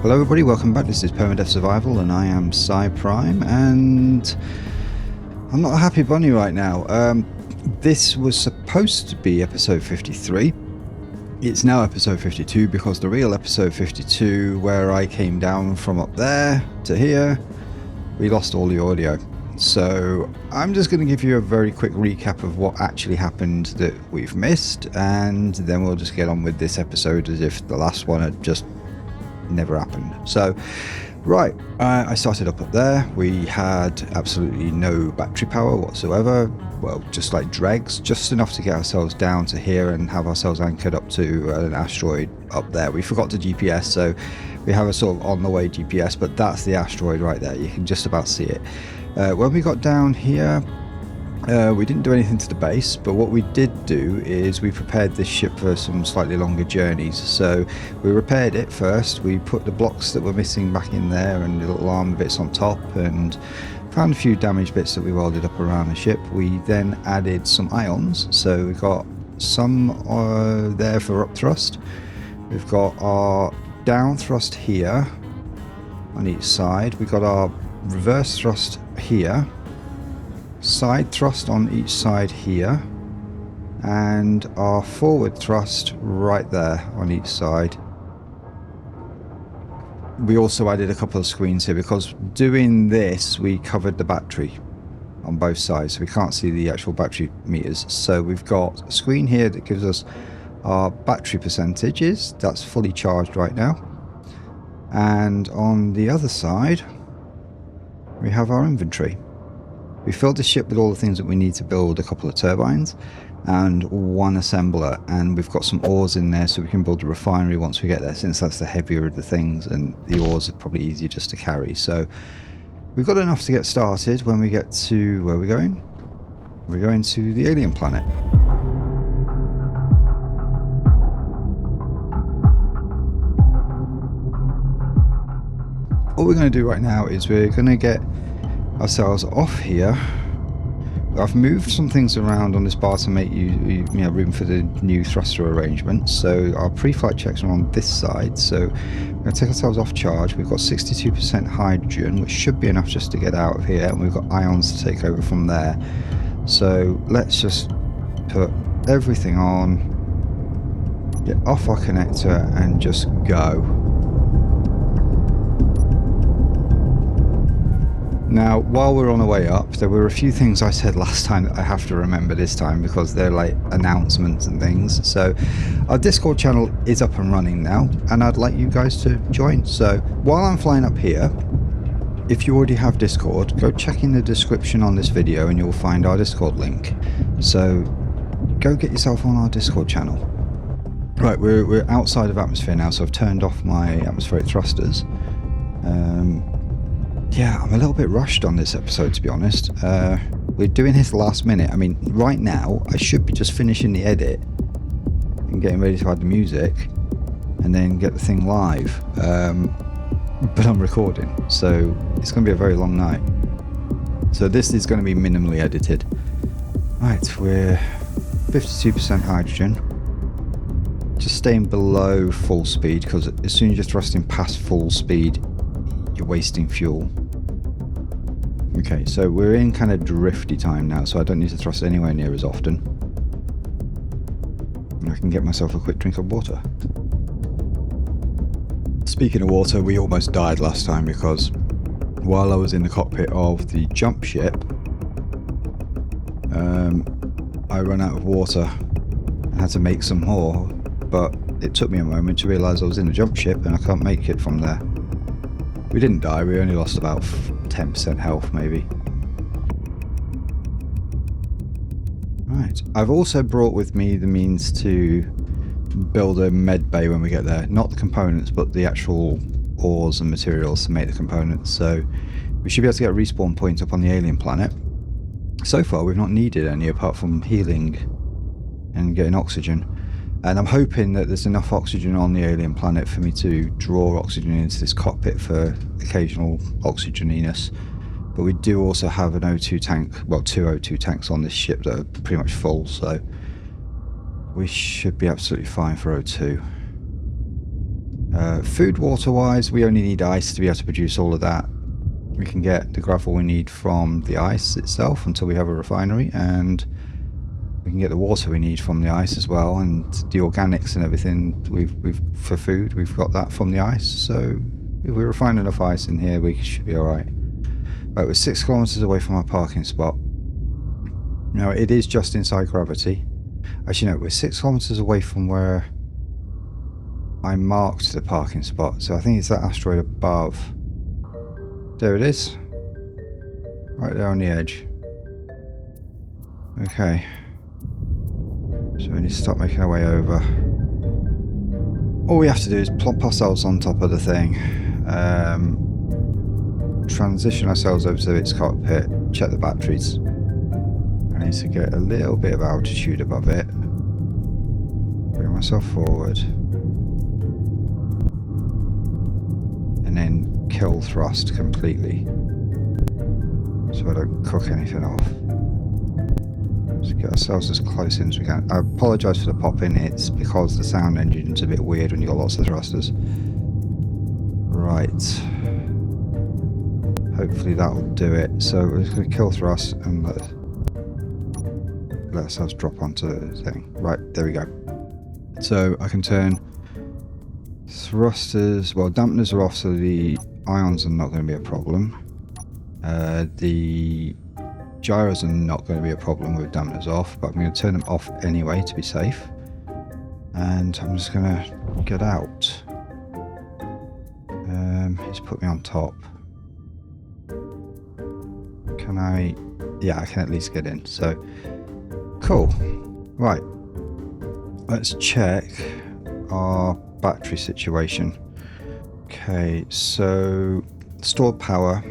Hello everybody, welcome back. This is Permadeath Survival and I am PsyPrime, and I'm not a happy bunny right now. This was supposed to be episode 53. It's now episode 52 because the real episode 52, where I came down from up there to here, we lost all the audio. So I'm just going to give you a very quick recap of what actually happened that we've missed, and then we'll just get on with this episode as if the last one had just never happened. So right, I started up there. We had absolutely no battery power whatsoever. Well, just like dregs, just enough to get ourselves down to here and have ourselves anchored up to an asteroid up there. We forgot to GPS, so we have a sort of on the way GPS, but that's the asteroid right there. You can just about see it. When we got down here, we didn't do anything to the base, but what we did do is we prepared this ship for some slightly longer journeys. So we repaired it first. We put the blocks that were missing back in there and the little armor bits on top, and found a few damaged bits that we welded up around the ship. We then added some ions, so we got some there for up thrust. We've got our down thrust here on each side. We've got our reverse thrust here, side thrust on each side here, and our forward thrust right there on each side. We also added a couple of screens here because doing this we covered the battery on both sides, so we can't see the actual battery meters. So we've got a screen here that gives us our battery percentages. That's fully charged right now, and on the other side we have our inventory. We filled the ship with all the things that we need to build a couple of turbines and one assembler, and we've got some ores in there so we can build a refinery once we get there, since that's the heavier of the things and the ores are probably easier just to carry. So we've got enough to get started when we get to where we're going. We're going to the alien planet. What we're going to do right now is we're going to get ourselves off here. I've moved some things around on this bar to make you know, room for the new thruster arrangement. So our pre-flight checks are on this side, so we're going to take ourselves off charge. We've got 62% hydrogen, which should be enough just to get out of here, and we've got ions to take over from there. So let's just put everything on, get off our connector and just go. Now, while we're on our way up, there were a few things I said last time that I have to remember this time because they're like announcements and things. So our Discord channel is up and running now, and I'd like you guys to join. So while I'm flying up here, if you already have Discord, go check in the description on this video and you'll find our Discord link. So go get yourself on our Discord channel. Right, we're outside of atmosphere now, so I've turned off my atmospheric thrusters. Yeah, I'm a little bit rushed on this episode, to be honest. We're doing this last minute. I mean, right now, I should be just finishing the edit and getting ready to add the music and then get the thing live. But I'm recording, so it's going to be a very long night. So this is going to be minimally edited. Right, we're 52% hydrogen. Just staying below full speed, because as soon as you're thrusting past full speed, you're wasting fuel. Okay, so we're in kind of drifty time now, so I don't need to thrust anywhere near as often. And I can get myself a quick drink of water. Speaking of water, we almost died last time because while I was in the cockpit of the jump ship, I ran out of water and had to make some more, but it took me a moment to realise I was in the jump ship and I can't make it from there. We didn't die, we only lost about 10% health maybe. Right, I've also brought with me the means to build a med bay when we get there. Not the components, but the actual ores and materials to make the components. So we should be able to get a respawn point up on the alien planet. So far we've not needed any apart from healing and getting oxygen. And I'm hoping that there's enough oxygen on the alien planet for me to draw oxygen into this cockpit for occasional oxygeniness. But we do also have an O2 tank, well, 2 O2 tanks on this ship that are pretty much full, so we should be absolutely fine for O2. Food water wise, we only need ice to be able to produce all of that. We can get the gravel we need from the ice itself until we have a refinery, and we can get the water we need from the ice as well, and the organics and everything we've for food, we've got that from the ice. So if we refine enough ice in here, we should be alright. Right, we're 6 kilometers away from our parking spot. Now it is just inside gravity. Actually no, we're 6 kilometers away from where I marked the parking spot, so I think it's that asteroid above. There it is. Right there on the edge. Okay. So we need to start making our way over. All we have to do is plop ourselves on top of the thing. Transition ourselves over to its cockpit. Check the batteries. I need to get a little bit of altitude above it. Bring myself forward. And then kill thrust completely, so I don't cook anything off. Just get ourselves as close in as we can. I apologise for the popping, it's because the sound engine's a bit weird when you've got lots of thrusters. Right. Hopefully that'll do it. So we're just going to kill thrust and let ourselves drop onto the thing. Right, there we go. So I can turn thrusters, well, dampeners are off, so the ions are not going to be a problem. The gyros are not going to be a problem with dampeners off, but I'm going to turn them off anyway to be safe. And I'm just going to get out. He's put me on top. Can I? Yeah, I can at least get in. So, cool. Right. Let's check our battery situation. Okay, so stored power,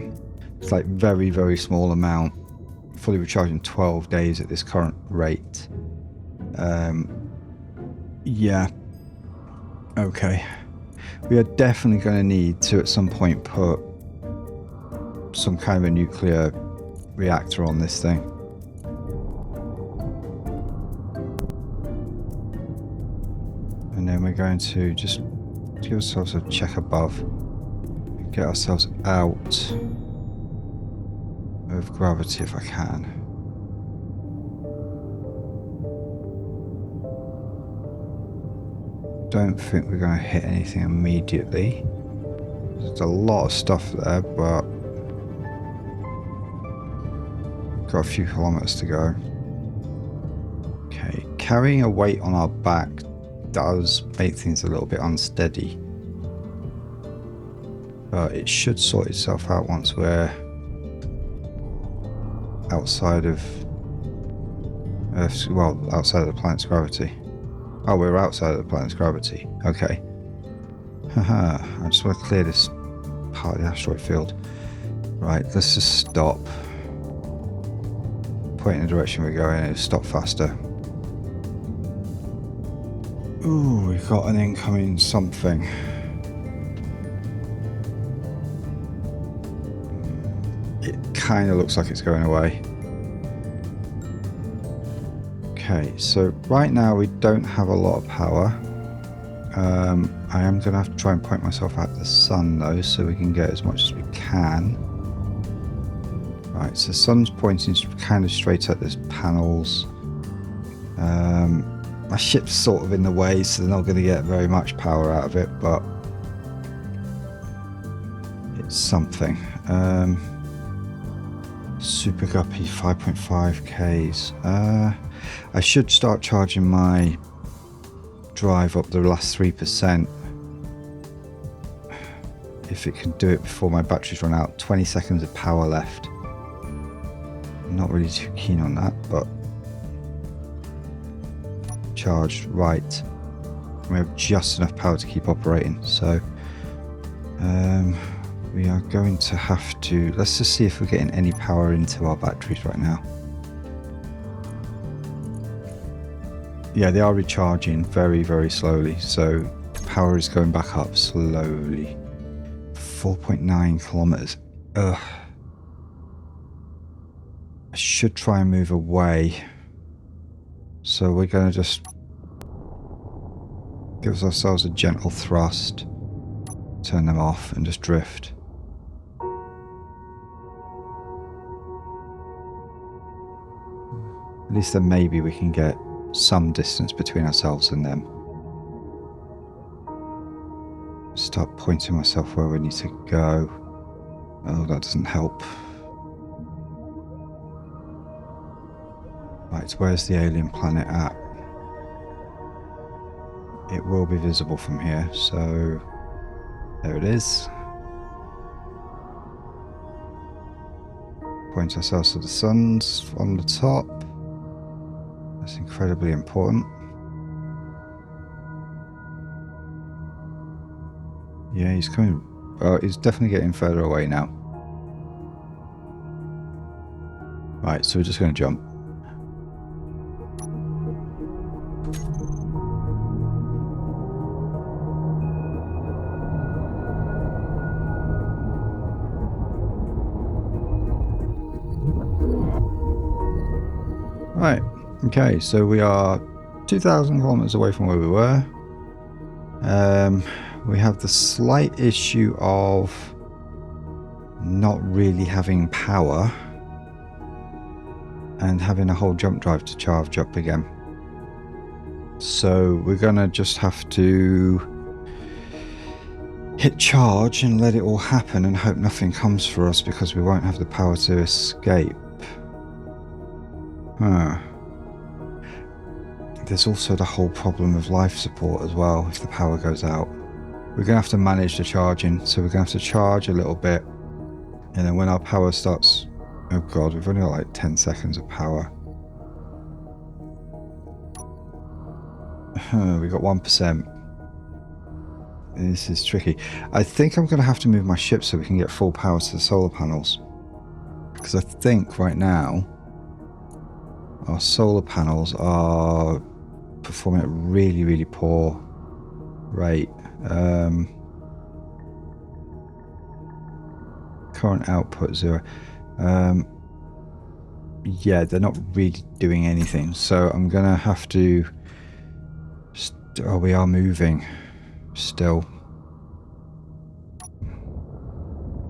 it's like very, very small amount. Fully recharging 12 days at this current rate. Yeah. Okay. We are definitely going to need to at some point put some kind of a nuclear reactor on this thing. And then we're going to just give ourselves a check above and get ourselves out of gravity if I can. Don't think we're going to hit anything immediately. There's a lot of stuff there, but we've got a few kilometers to go. Okay, carrying a weight on our back does make things a little bit unsteady, but it should sort itself out once we're outside of Earth's, well, outside of the planet's gravity. Oh, we're outside of the planet's gravity. Okay. Haha, I just want to clear this part of the asteroid field. Right, let's just stop. Point in the direction we're going and stop faster. Ooh, we've got an incoming something. It kind of looks like it's going away. Okay, so right now we don't have a lot of power. I am going to have to try and point myself at the sun though, so we can get as much as we can. Right, so the sun's pointing kind of straight at the panels. My ship's sort of in the way, so they're not going to get very much power out of it, but it's something. Super Guppy 5.5 Ks. I should start charging my drive up the last 3%. If it can do it before my batteries run out. 20 seconds of power left. I'm not really too keen on that, but charged. Right. We have just enough power to keep operating, so we are going to have to, let's just see if we're getting any power into our batteries right now. Yeah, they are recharging very, very slowly, so power is going back up slowly. 4.9 kilometers. Ugh. I should try and move away. So we're going to just give ourselves a gentle thrust. turn them off and just drift. At least then maybe we can get some distance between ourselves and them. Start pointing myself where we need to go. Oh, that doesn't help. Right, where's the alien planet at? It will be visible from here, so there it is. Point ourselves to the suns on the top. That's incredibly important. Yeah, he's coming. Oh, he's definitely getting further away now. Right, so we're just going to jump. Right, okay, so we are 2,000 kilometers away from where we were. We have the slight issue of not really having power and having a whole jump drive to charge up again. So we're gonna just have to hit charge and let it all happen and hope nothing comes for us because we won't have the power to escape. There's also the whole problem of life support as well if the power goes out. We're going to have to manage the charging, so we're going to have to charge a little bit, and then when our power starts... Oh god, we've only got like 10 seconds of power. We got 1%. This is tricky. I think I'm going to have to move my ship so we can get full power to the solar panels. Because I think right now our solar panels are performing at a really, really poor rate. Current output 0. Yeah, they're not really doing anything. So I'm going to have to... Oh, we are moving still.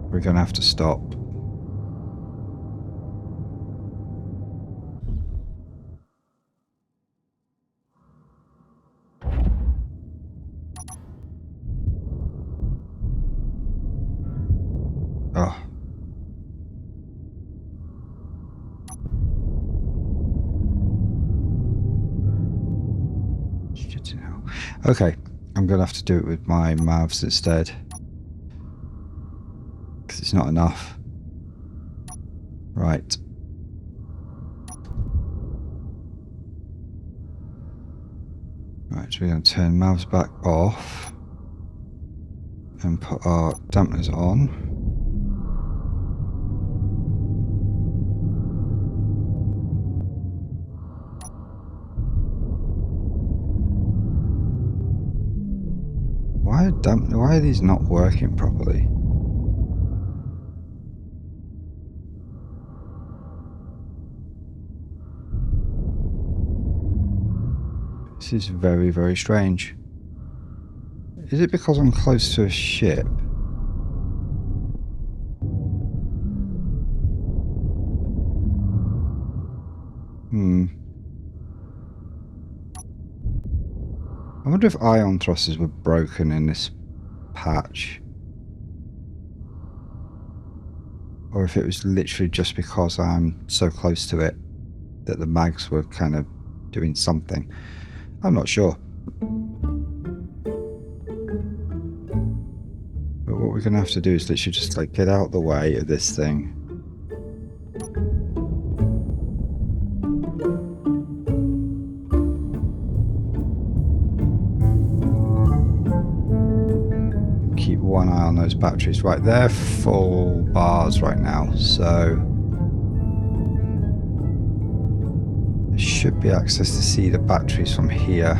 We're going to have to stop. Oh. Okay, I'm going to have to do it with my mouths instead. Because it's not enough. Right. Right, so we're going to turn mouths back off. And put our dampeners on. Why are these not working properly? This is very, very strange. Is it because I'm close to a ship? I wonder if ion thrusters were broken in this patch. Or if it was literally just because I'm so close to it that the mags were kind of doing something. I'm not sure. But what we're going to have to do is literally just like get out the way of this thing. Keep one eye on those batteries. Right, they're full bars right now, so there should be access to see the batteries from here.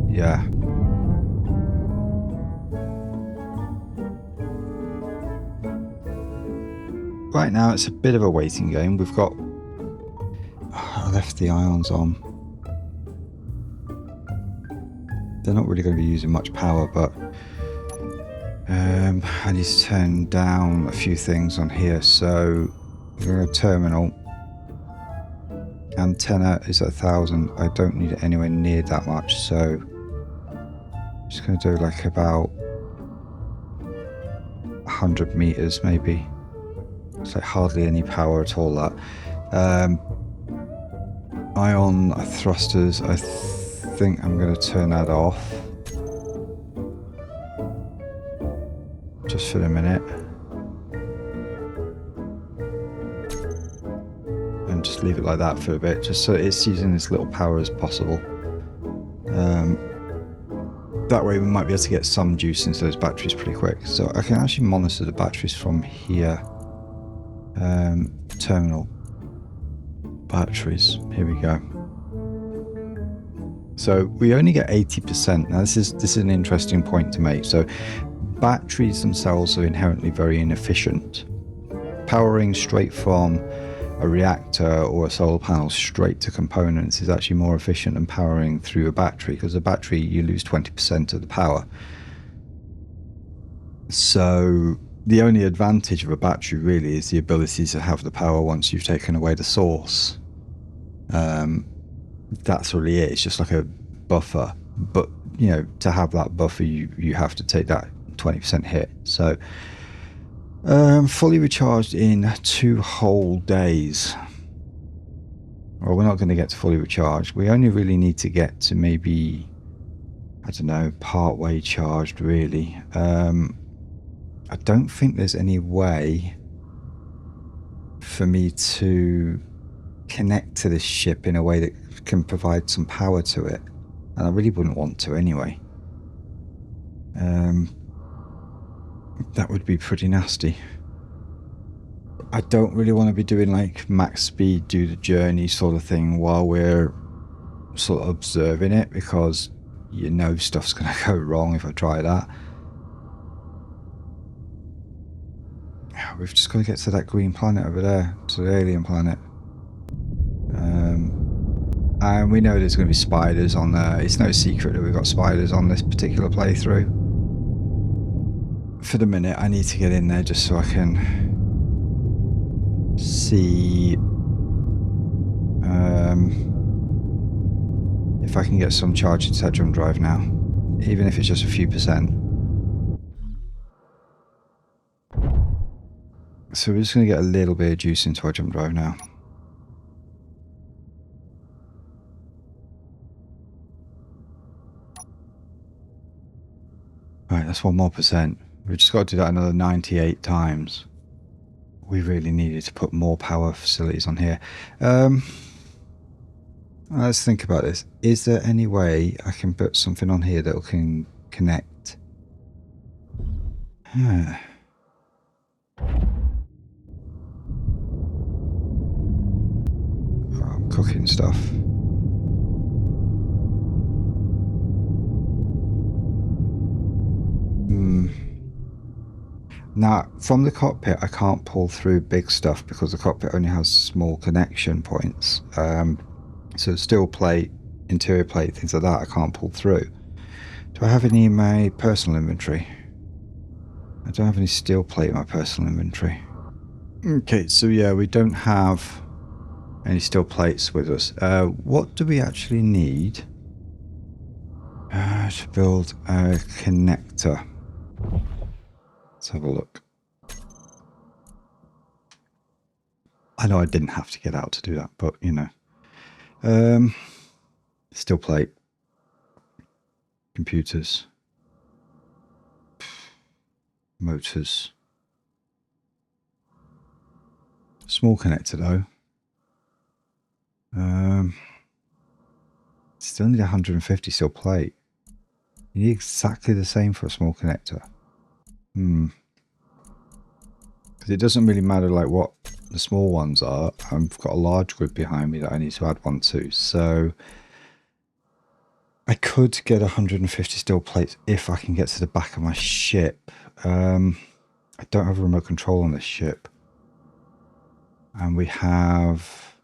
Yeah. Right now it's a bit of a waiting game. We've got... I left the ions on. they're not really going to be using much power, but I need to turn down a few things on here. So we're going to terminal. Antenna is at 1,000. I don't need it anywhere near that much, so I'm just going to do like about 100 meters maybe. It's like hardly any power at all, that. Ion thrusters, I think I'm going to turn that off just for a minute. And just leave it like that for a bit, just so it's using as little power as possible. That way we might be able to get some juice into those batteries pretty quick. So I can actually monitor the batteries from here. Terminal. Batteries. Here we go. So we only get 80%. Now this is an interesting point to make. So batteries themselves are inherently very inefficient. Powering straight from a reactor or a solar panel straight to components is actually more efficient than powering through a battery, because a battery you lose 20% of the power. So the only advantage of a battery really is the ability to have the power once you've taken away the source. That's really it. It's just like a buffer, but you know, to have that buffer you have to take that 20% hit. So fully recharged in 2 whole days. Well, we're not going to get to fully recharged. We only really need to get to maybe, I don't know, part way charged really. I don't think there's any way for me to connect to this ship in a way that can provide some power to it, and I really wouldn't want to anyway. That would be pretty nasty. I don't really want to be doing like max speed, do the journey sort of thing while we're sort of observing it, because you know stuff's going to go wrong if I try that. We've just got to get to that green planet over there, to the alien planet. And we know there's going to be spiders on there. It's no secret that we've got spiders on this particular playthrough. For the minute, I need to get in there just so I can see if I can get some charge into that jump drive now, even if it's just a few percent. So we're just going to get a little bit of juice into our jump drive now. Right, that's 1 more percent. We've just got to do that another 98 times. We really needed to put more power facilities on here. Let's think about this. Is there any way I can put something on here that can connect? Yeah. Oh, I'm cooking stuff. Now, from the cockpit, I can't pull through big stuff because the cockpit only has small connection points. So steel plate, interior plate, things like that, I can't pull through. Do I have any in my personal inventory? I don't have any steel plate in my personal inventory. Okay, so yeah, we don't have any steel plates with us. What do we actually need to build a connector? Let's have a look. I know I didn't have to get out to do that, but you know. Steel plate. Computers. Motors. Small connector though. Still need 150 steel plate. You need exactly the same for a small connector. Because it doesn't really matter like what the small ones are. I've got a large grid behind me that I need to add one to. So I could get 150 steel plates if I can get to the back of my ship. I don't have a remote control on this ship. And we have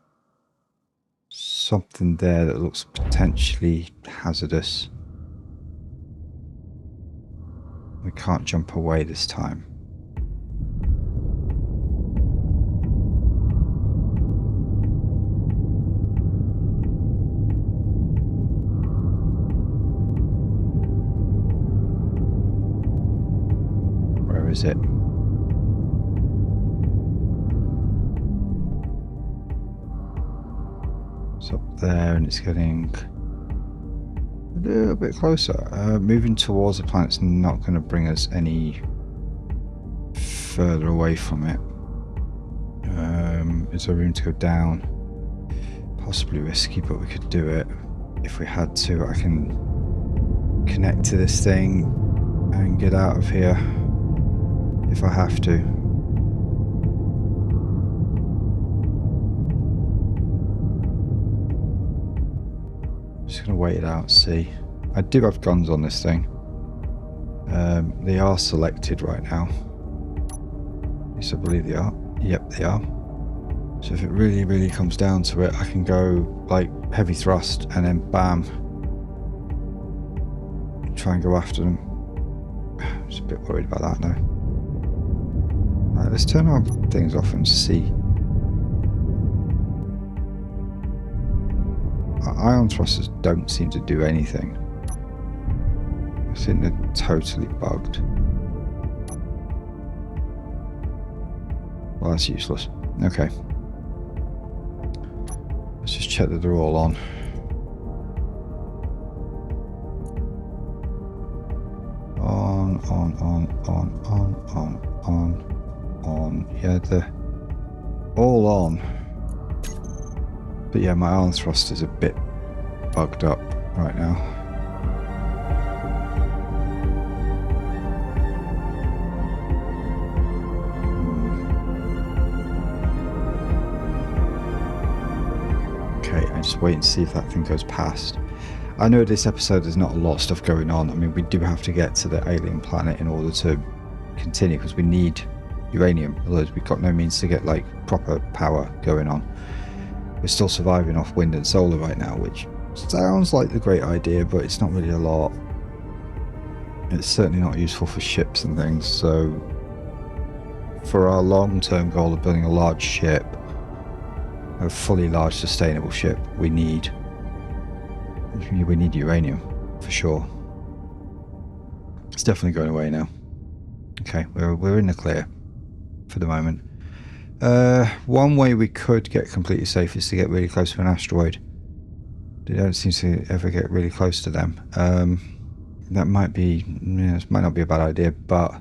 something there that looks potentially hazardous. We can't jump away this time. Where is it? It's up there and it's getting a little bit closer. Moving towards the planet's not going to bring us any further away from it. Is there room to go down? Possibly risky, but we could do it if we had to. I can connect to this thing and get out of here if I have to. Just gonna wait it out and see. I do have guns on this thing. They are selected right now. Yes, I believe they are. Yep, they are. So if it really, really comes down to it, I can go like heavy thrust and then bam. Try and go after them. Just a bit worried about that though. Right, let's turn our things off and see. Our ion thrusters don't seem to do anything. I think they're totally bugged. Well, that's useless. Okay. Let's just check that they're all on. On. Yeah, they're all on. But yeah, my ion thrust is a bit bugged up right now. Okay, I just wait and see if that thing goes past. I know this episode there's not a lot of stuff going on. I mean, we do have to get to the alien planet in order to continue because we need uranium. Otherwise, we've got no means to get like proper power going on. We're still surviving off wind and solar right now, which sounds like the great idea, but it's not really a lot. It's certainly not useful for ships and things. So for our long-term goal of building a large ship, a fully large sustainable ship, we need uranium for sure. It's definitely going away now. Okay, we're in the clear for the moment. One way we could get completely safe is to get really close to an asteroid. They don't seem to ever get really close to them. That might be, this might not be a bad idea, but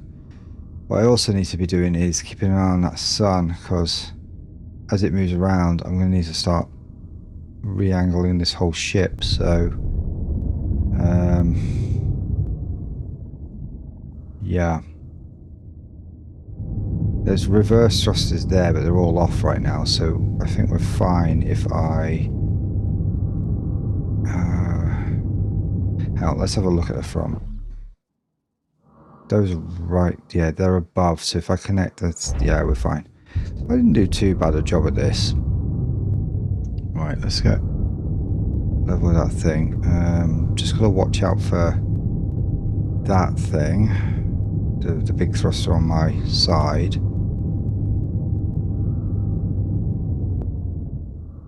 what I also need to be doing is keeping an eye on that sun, because as it moves around, I'm going to need to start re-angling this whole ship. So, yeah. There's reverse thrusters there, but they're all off right now, so I think we're fine if I... let's have a look at the front. Those are right, yeah, they're above, so if I connect, that's, yeah, we're fine. I didn't do too bad a job at this. Right, let's get level that thing. Just gotta watch out for that thing. The big thruster on my side.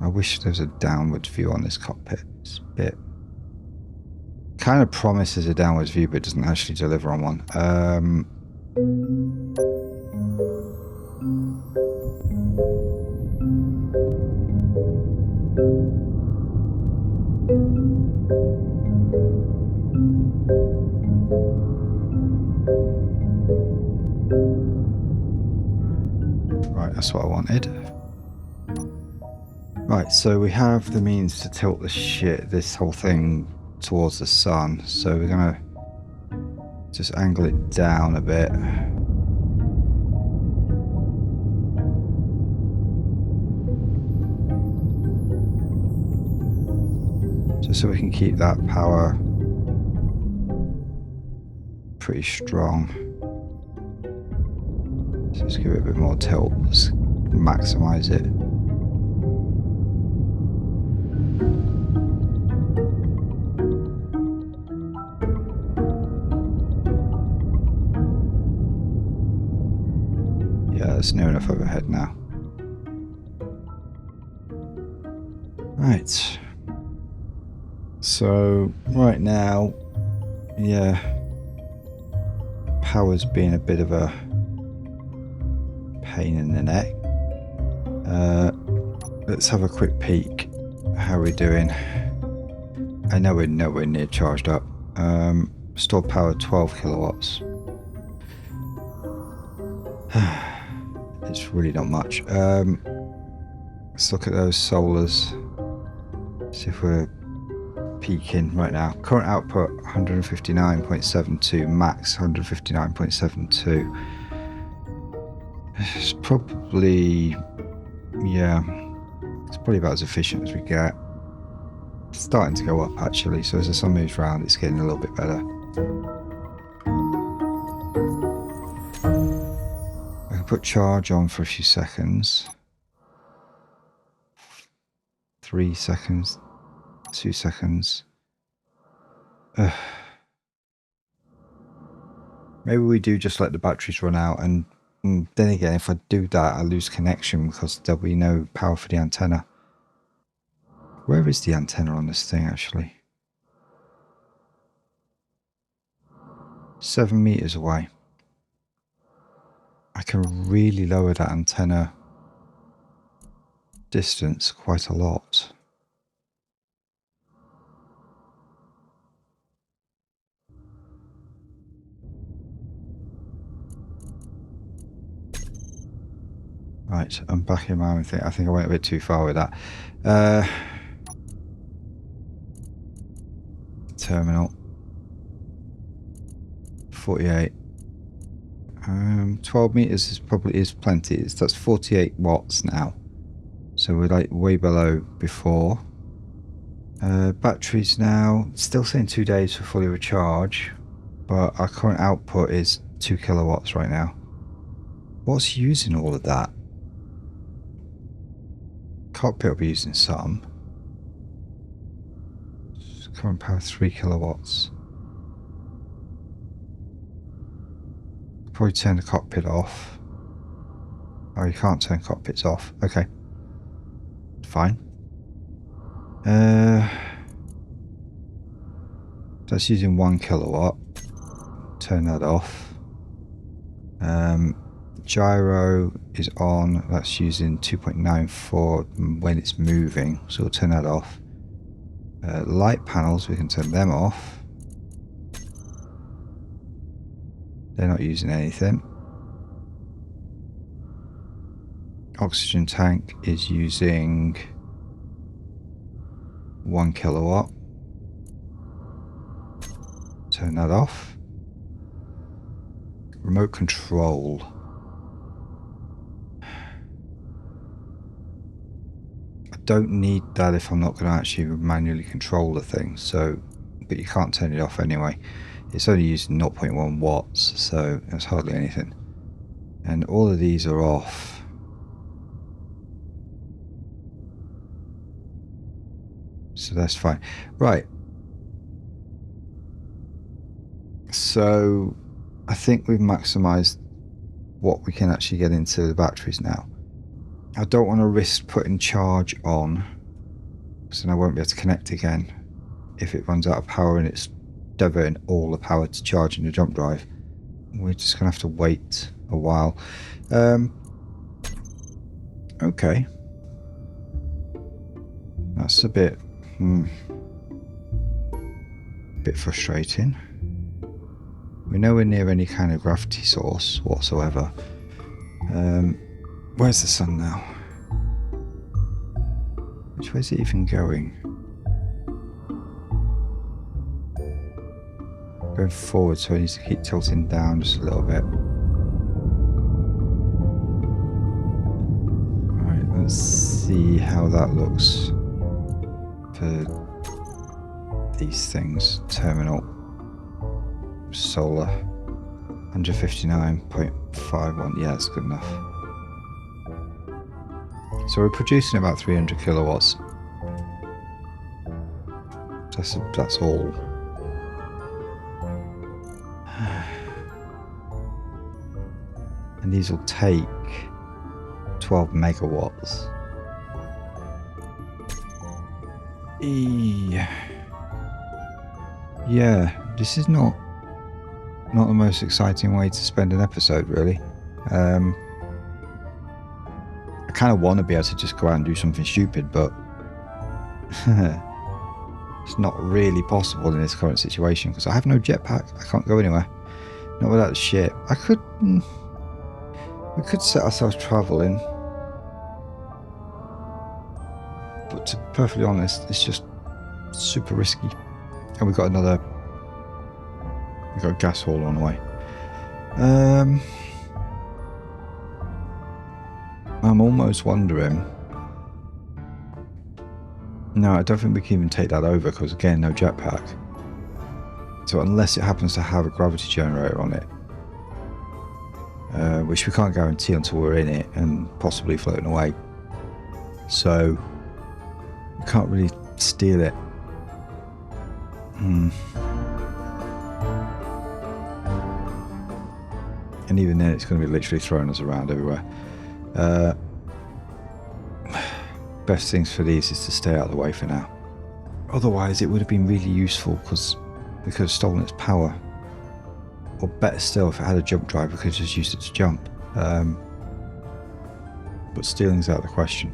I wish there was a downwards view on this cockpit. It's a bit... kind of promises a downwards view, but doesn't actually deliver on one. Right, that's what I wanted. Right, so we have the means to tilt this whole thing towards the sun, so we're gonna just angle it down a bit. Just so we can keep that power pretty strong. So let's give it a bit more tilt, let's maximize it. it's near enough overhead now. Right. So, right now, yeah, power's been a bit of a pain in the neck. Let's have a quick peek. How are we doing? I know we're nowhere near charged up. Stored power 12 kilowatts. It's really not much. Let's look at those solars. See if we're peaking right now. Current output 159.72, max 159.72. It's probably, yeah, it's probably about as efficient as we get. It's starting to go up actually, so as the sun moves around, it's getting a little bit better. I can put charge on for a few seconds. 3 seconds, 2 seconds. Maybe we do just let the batteries run out, and then again, if I do that, I lose connection because there'll be no power for the antenna. Where is the antenna on this thing actually? 7 meters away. I can really lower that antenna distance quite a lot. Right, I'm back in my own thing. I think I went a bit too far with that. Terminal 48. 12 meters is plenty. That's 48 watts now. So we're like way below before. Batteries now still saying 2 days for fully recharge, but our current output is 2 kilowatts right now. What's using all of that? Cockpit will be using some. Current power 3 kilowatts. Probably turn the cockpit off. Oh, you can't turn cockpits off. Okay. Fine. That's using 1 kilowatt. Turn that off. Gyro is on. That's using 2.94 when it's moving. So we'll turn that off. Light panels, we can turn them off. They're not using anything. Oxygen tank is using 1 kilowatt. Turn that off. Remote control. I don't need that if I'm not going to actually manually control the thing. So, but you can't turn it off anyway. It's only using 0.1 watts, so that's hardly anything. And all of these are off. So that's fine. Right. So I think we've maximized what we can actually get into the batteries now. I don't want to risk putting charge on, because then I won't be able to connect again if it runs out of power and it's diverting all the power to charging the jump drive. We're just gonna have to wait a while. Okay, that's a bit frustrating. We're nowhere near any kind of gravity source whatsoever. Where's the sun now? Which way is it even going? Going forward, so I need to keep tilting down just a little bit. Alright, let's see how that looks for these things. Terminal. Solar. 159.51. Yeah, that's good enough. So we're producing about 300 kilowatts. That's all. And these will take 12 megawatts. Yeah, this is not the most exciting way to spend an episode, really. I kind of want to be able to just go out and do something stupid, but it's not really possible in this current situation because I have no jetpack. I can't go anywhere. Not without the ship. We could set ourselves traveling, but to be perfectly honest, it's just super risky. And we've got a gas hauler on the way. I'm almost wondering. No, I don't think we can even take that over because, again, no jetpack. So unless it happens to have a gravity generator on it, which we can't guarantee until we're in it and possibly floating away. So we can't really steal it. And even then, it's going to be literally throwing us around everywhere. Best things for these is to stay out of the way for now. Otherwise, it would have been really useful because we could have stolen its power. Or better still, if it had a jump drive, we could have just used it to jump. But stealing's out of the question.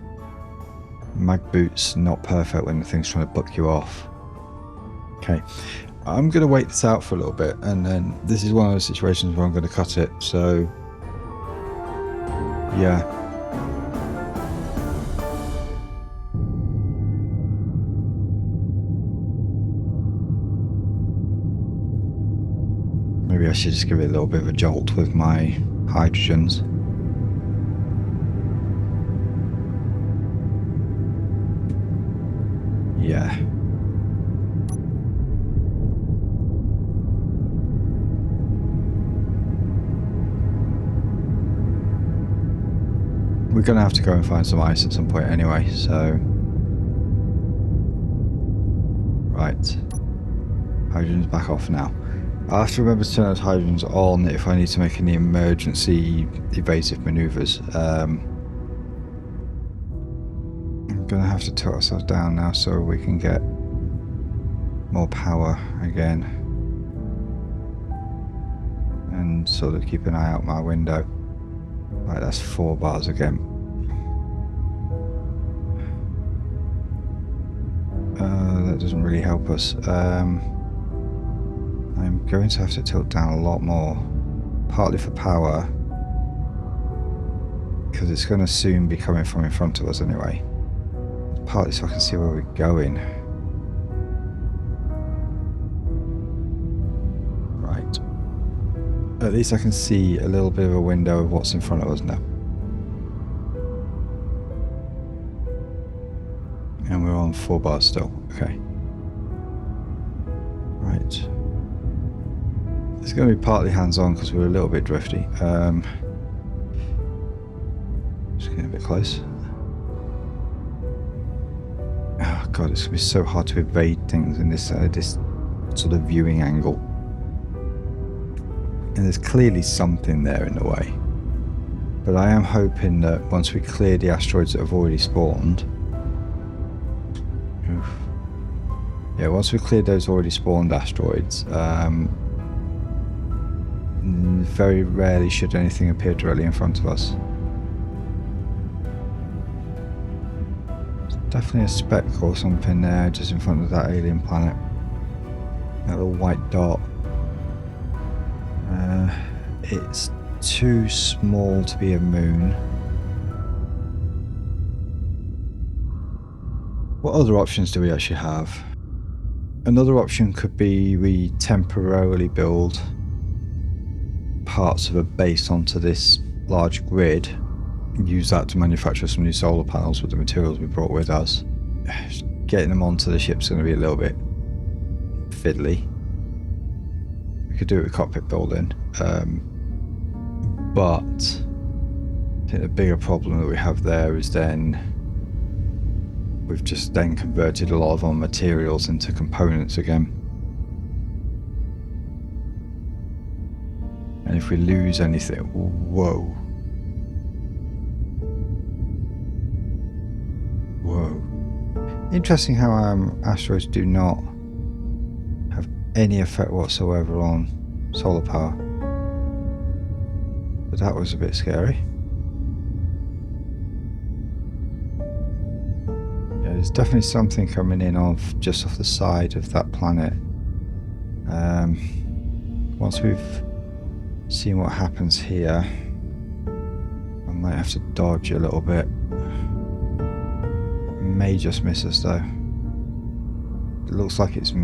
Mag boot's not perfect when the thing's trying to buck you off. Okay, I'm going to wait this out for a little bit, and then this is one of those situations where I'm going to cut it, so yeah. Maybe I should just give it a little bit of a jolt with my hydrogens. Yeah. We're going to have to go and find some ice at some point anyway, so... Right. Hydrogen's back off now. I'll have to remember to turn those hydrogens on if I need to make any emergency evasive manoeuvres. I'm going to have to tilt ourselves down now so we can get more power again. And sort of keep an eye out my window. Right, that's 4 bars again. That doesn't really help us. I'm going to have to tilt down a lot more. Partly for power, because it's going to soon be coming from in front of us anyway. Partly so I can see where we're going. Right. At least I can see a little bit of a window of what's in front of us now. And we're on 4 bars still. Okay. Right. It's going to be partly hands-on because we're a little bit drifty. Just getting a bit close. Oh god, it's going to be so hard to evade things in this this sort of viewing angle. And there's clearly something there in the way. But I am hoping that once we clear the asteroids that have already spawned... Oof. Yeah, once we've cleared those already spawned asteroids, very rarely should anything appear directly in front of us. There's definitely a speck or something there just in front of that alien planet. That little white dot. It's too small to be a moon. What other options do we actually have? Another option could be we temporarily build parts of a base onto this large grid and use that to manufacture some new solar panels with the materials we brought with us. Getting them onto the ship's going to be a little bit fiddly. We could do it with cockpit building, but I think the bigger problem that we have there is then we've just then converted a lot of our materials into components again. And if we lose anything, whoa. Interesting how asteroids do not have any effect whatsoever on solar power. But that was a bit scary. Yeah, there's definitely something coming in just off the side of that planet. Once we've seen what happens here, I might have to dodge a little bit. May just miss us though. It looks like it's... is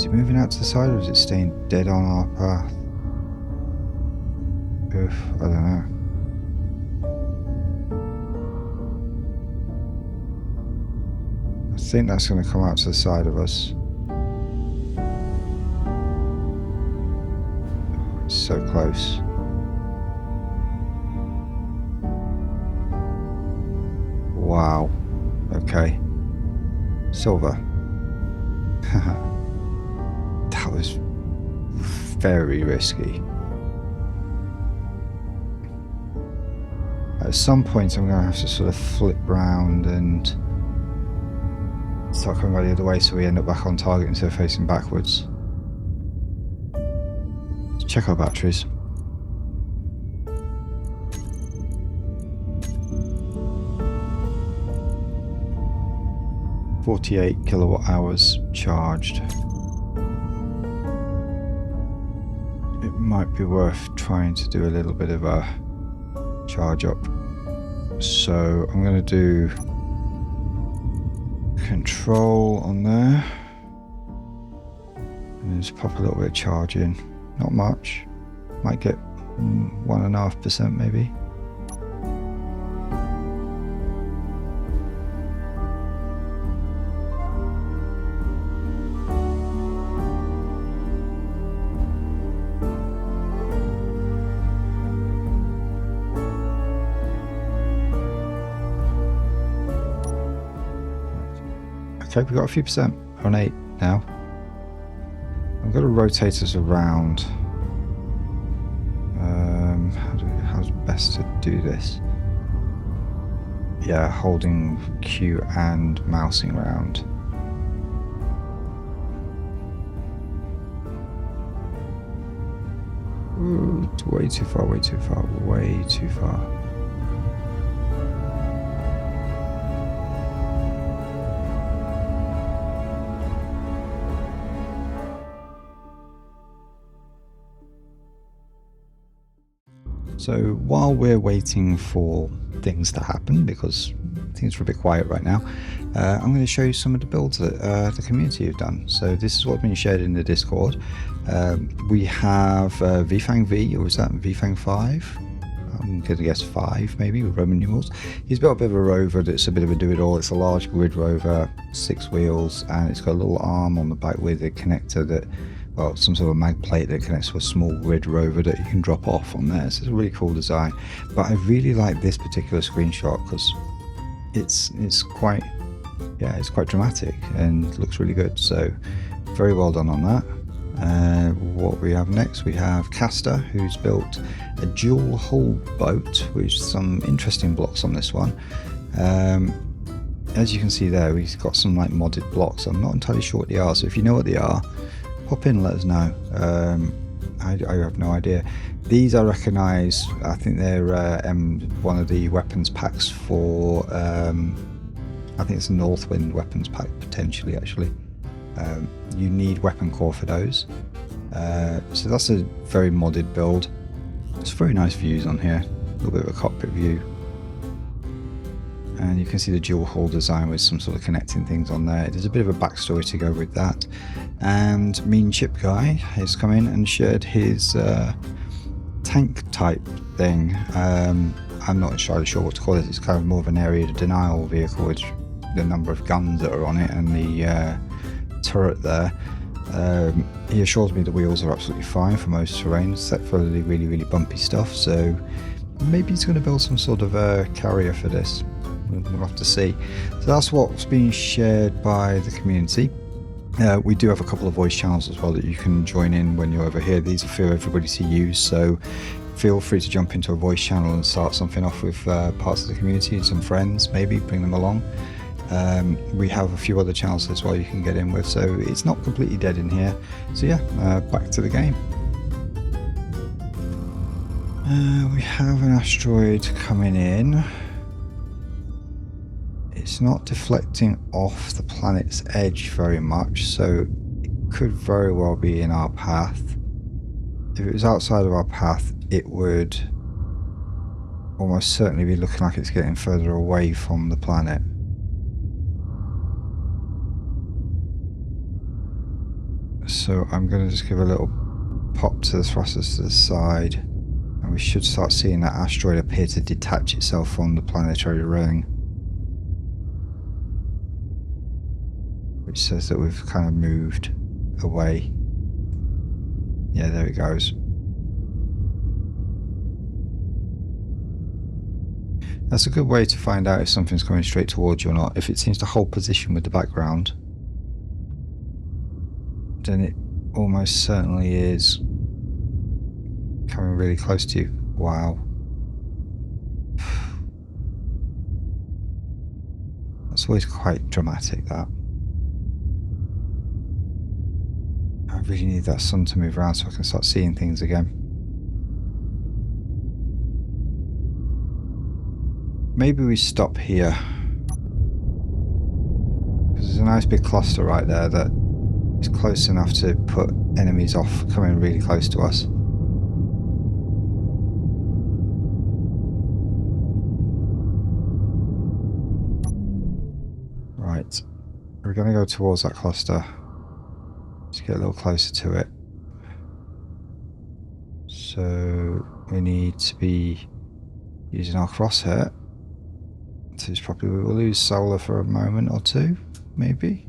it moving out to the side or is it staying dead on our path? Oof, I don't know. I think that's going to come out to the side of us. Oh, it's so close. Wow. Okay. Silver. That was very risky. At some point I'm going to have to sort of flip round and start coming back the other way so we end up back on target instead of facing backwards. Let's check our batteries. .48 kilowatt hours charged. It might be worth trying to do a little bit of a charge up. So I'm going to do control on there and just pop a little bit of charge in. Not much. Might get 1.5% maybe. Okay, we've got a few percent. On 8 now. I'm going to rotate us around. How's best to do this? Yeah, holding Q and mousing around. Ooh, it's way too far, way too far, way too far. So while we're waiting for things to happen, because things are a bit quiet right now, I'm going to show you some of the builds that the community have done. So this is what's been shared in the Discord. We have VFang V, or is that VFang 5? I'm going to guess 5 maybe, with Roman numerals. He's built a bit of a rover that's a bit of a do-it-all. It's a large grid rover, 6 wheels, and it's got a little arm on the back with a connector that, well, some sort of mag plate that connects to a small grid rover that you can drop off on there. So it's a really cool design. But I really like this particular screenshot because it's quite dramatic and looks really good. So very well done on that. What we have next, we have Castor, who's built a dual hull boat with some interesting blocks on this one. As you can see there, we've got some like modded blocks. I'm not entirely sure what they are, so if you know what they are, pop in and let us know. I have no idea. These I recognise. I think they're one of the weapons packs for I think it's a Northwind weapons pack potentially actually. You need weapon core for those. So that's a very modded build. It's very nice views on here. A little bit of a cockpit view. And you can see the dual hull design with some sort of connecting things on there. There's a bit of a backstory to go with that. And Mean Chip Guy has come in and shared his tank type thing. I'm not entirely sure what to call it. It's kind of more of an area denial vehicle with the number of guns that are on it and the turret there. He assures me the wheels are absolutely fine for most terrain, except for the really bumpy stuff. So maybe he's going to build some sort of a carrier for this. We'll have to see. So that's what's being shared by the community. We do have a couple of voice channels as well that you can join in when you're over here. These are for everybody to use, so feel free to jump into a voice channel and start something off with parts of the community and some friends, maybe bring them along. We have a few other channels as well you can get in with, so it's not completely dead in here. So yeah, back to the game. We have an asteroid coming in. It's not deflecting off the planet's edge very much, so it could very well be in our path. If it was outside of our path, it would almost certainly be looking like it's getting further away from the planet. So I'm going to just give a little pop to the thrusters to the side, and we should start seeing that asteroid appear to detach itself from the planetary ring, which says that we've kind of moved away. Yeah, there it goes. That's a good way to find out if something's coming straight towards you or not. If it seems to hold position with the background, then it almost certainly is coming really close to you. Wow. That's always quite dramatic, that. I really need that sun to move around so I can start seeing things again. Maybe we stop here. Because there's a nice big cluster right there that is close enough to put enemies off coming really close to us. Right. We're going to go towards that cluster. Let's get a little closer to it. So we need to be using our crosshair. So it's probably we will lose solar for a moment or two, maybe.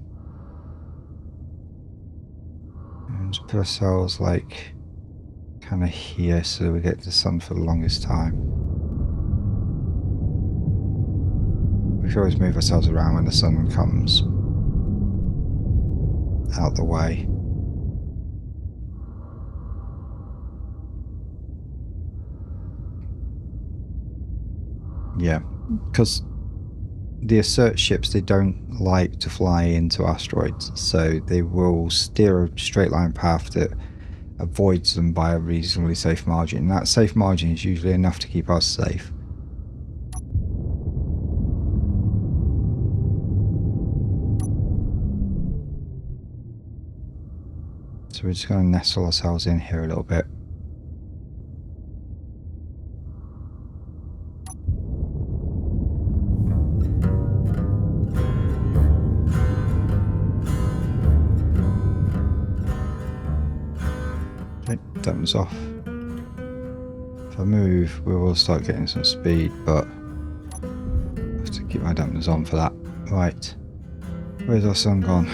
And just put ourselves like kind of here so that we get the sun for the longest time. We can always move ourselves around when the sun comes out the way. Yeah, because the assert ships, they don't like to fly into asteroids, so they will steer a straight line path that avoids them by a reasonably safe margin. And that safe margin is usually enough to keep us safe. So we're just going to nestle ourselves in here a little bit. Okay, dampers off. If I move, we will start getting some speed, but I have to keep my dampers on for that. Right, where's our sun gone?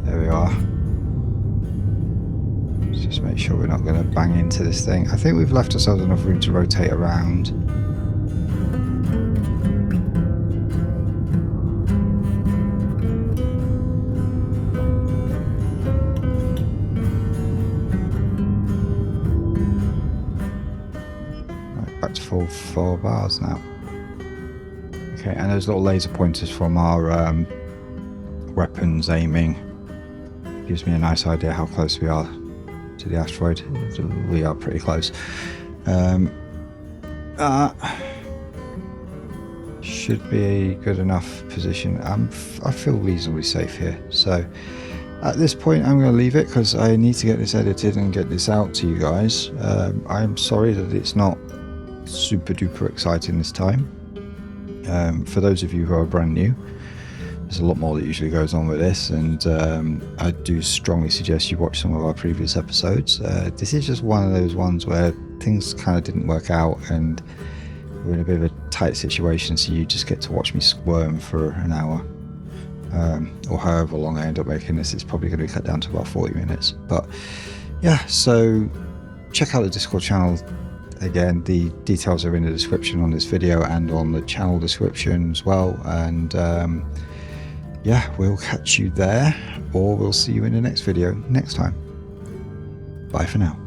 There we are. Let's just make sure we're not going to bang into this thing. I think we've left ourselves enough room to rotate around. Right, back to full 4 bars now. Okay, and those little laser pointers from our weapons aiming gives me a nice idea how close we are to the asteroid. We are pretty close. Should be a good enough position. I feel reasonably safe here. So at this point I'm going to leave it because I need to get this edited and get this out to you guys. I'm sorry that it's not super duper exciting this time. For those of you who are brand new, there's a lot more that usually goes on with this, and I do strongly suggest you watch some of our previous episodes. This is just one of those ones where things kind of didn't work out and we're in a bit of a tight situation, so you just get to watch me squirm for an hour. Or however long I end up making this. It's probably going to be cut down to about 40 minutes. But yeah, so check out the Discord channel. Again, the details are in the description on this video and on the channel description as well. And yeah, we'll catch you there, or we'll see you in the next video next time. Bye for now.